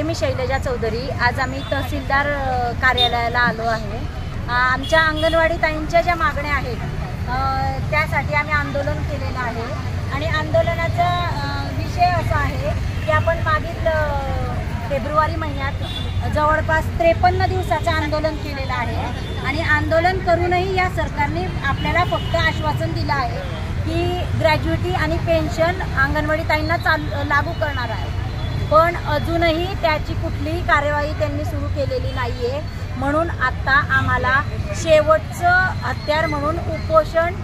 मी शैलजा चौधरी। आज आम्ही तहसीलदार कार्यालयाला आलो आहे। आमच्या अंगणवाडी ताईंच्या ज्या मागण्या आहेत त्यासाठी आम्ही आंदोलन केलेलं आहे आणि आंदोलनाचा विषय असा आहे की आपण मागील फेब्रुवारी महिन्यात जवळपास 53 दिवसाचं आंदोलन केलेलं आहे आणि आंदोलन करूनही या सरकारने आपल्याला फक्त आश्वासन दिलं आहे की ग्रॅज्युइटी आणि पेन्शन अंगणवाडी ताईंना लागू करणार आहे, पण अजूनही त्याची कुठलीही कार्यवाही त्यांनी सुरू केलेली नाही आहे। म्हणून आता आम्हाला शेवटचं हत्यार म्हणून उपोषण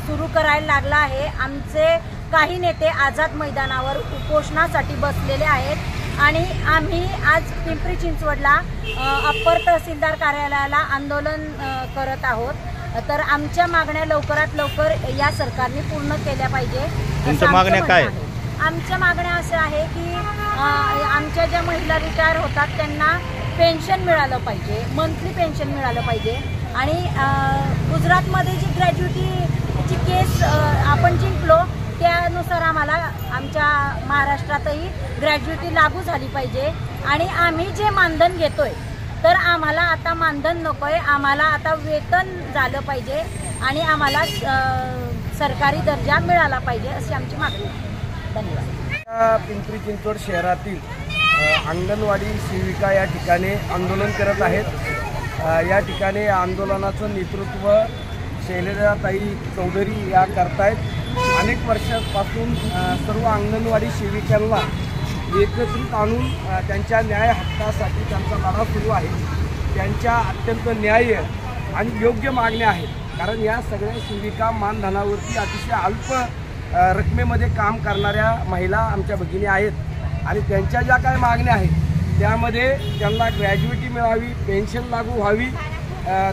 सुरू करायला लागलं आहे। आमचे काही नेते आझाद मैदानावर उपोषणासाठी बसलेले आहेत आणि आम्ही आज पिंपरी चिंचवडला अप्पर तहसीलदार कार्यालयाला आंदोलन करत आहोत। तर आमच्या मागण्या लवकरात लवकर या सरकारने पूर्ण केल्या पाहिजे। तुमच्या मागण्या काय? आमच्या मागण्या असं आहे की आमच्या ज्या महिला रिटायर होतात त्यांना पेन्शन मिळालं पाहिजे, मंथली पेन्शन मिळालं पाहिजे आणि गुजरातमध्ये जी ग्रॅज्युइटीची केस आपण जिंकलो त्यानुसार आम्हाला आमच्या महाराष्ट्रातही ग्रॅज्युइटी लागू झाली पाहिजे आणि आम्ही जे मानधन घेतोय तर आम्हाला आता मानधन नकोय, आम्हाला आता वेतन झालं पाहिजे आणि आम्हाला सरकारी दर्जा मिळाला पाहिजे अशी आमची मागणी आहे। धन्यवाद। पिंपरी चिंचवड शहरातील अंगणवाडी सेविका या ठिकाणी आंदोलन करत आहेत। या ठिकाणी आंदोलनाचं नेतृत्व शैलजाताई चौधरी या करतायत। अनेक वर्षांपासून सर्व अंगणवाडी सेविकांना एकत्रित आणून त्यांच्या न्याय हक्कासाठी त्यांचा लढा सुरू आहे। त्यांच्या अत्यंत न्याय्य आणि योग्य मागण्या आहेत, कारण या सगळ्या सेविका मानधनावरती अतिशय अल्प रकमेमध्ये काम करणाऱ्या महिला आमच्या भगिनी आहेत आणि त्यांच्या ज्या काही मागण्या आहेत त्यामध्ये त्यांना ग्रॅज्युइटी मिळावी, पेन्शन लागू व्हावी,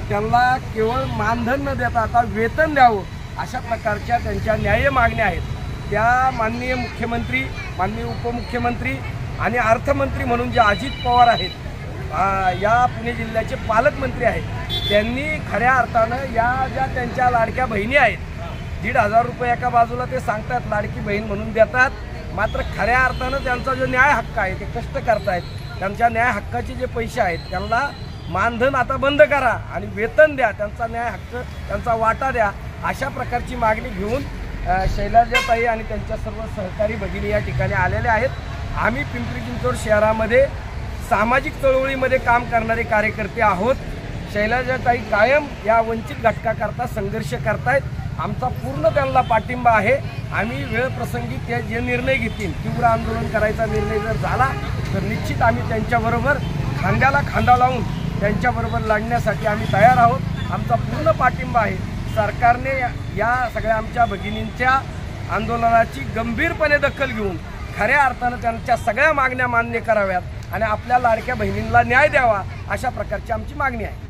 त्यांना केवळ मानधन न देता आता वेतन द्यावं, अशा प्रकारच्या त्यांच्या न्याय्य मागण्या आहेत। त्या माननीय मुख्यमंत्री, माननीय उपमुख्यमंत्री आणि अर्थमंत्री म्हणून जे अजित पवार आहेत, या पुणे जिल्ह्याचे पालकमंत्री आहेत, त्यांनी खऱ्या अर्थानं या ज्या त्यांच्या लाडक्या बहिणी आहेत, 1,500 रुपये एका बाजूला ते सांगतात लाडकी बहीण म्हणून देतात, मात्र खऱ्या अर्थानं त्यांचा जो न्याय हक्क आहे ते कष्ट करतायत, त्यांच्या न्याय हक्काचे जे पैसे आहेत त्यांना मानधन आता बंद करा आणि वेतन द्या, त्यांचा न्याय हक्क त्यांचा वाटा द्या, अशा प्रकारची मागणी घेऊन शैलजाताई आणि त्यांच्या सर्व सहकारी भगिनी या ठिकाणी आलेले आहेत। आम्ही पिंपरी चिंचवड शहरामध्ये सामाजिक चळवळीमध्ये काम करणारे कार्यकर्ते आहोत। शैलजाताई कायम या वंचित घटकाकरता संघर्ष करतायत, आमचा पूर्ण त्यांना पाठिंबा आहे। आम्ही वेळ प्रसंगी ते जे निर्णय घेतील, तीव्र आंदोलन करायचा निर्णय जर झाला तर निश्चित आम्ही त्यांच्याबरोबर खांद्याला खांदा लावून त्यांच्याबरोबर लढण्यासाठी आम्ही तयार आहोत। आमचा पूर्ण पाठिंबा आहे। सरकारने या सगळ्या आमच्या भगिनींच्या आंदोलनाची गंभीरपणे दखल घेऊन खऱ्या अर्थानं त्यांच्या सगळ्या मागण्या मान्य कराव्यात आणि आपल्या लाडक्या बहिणींना न्याय द्यावा, अशा प्रकारची आमची मागणी आहे।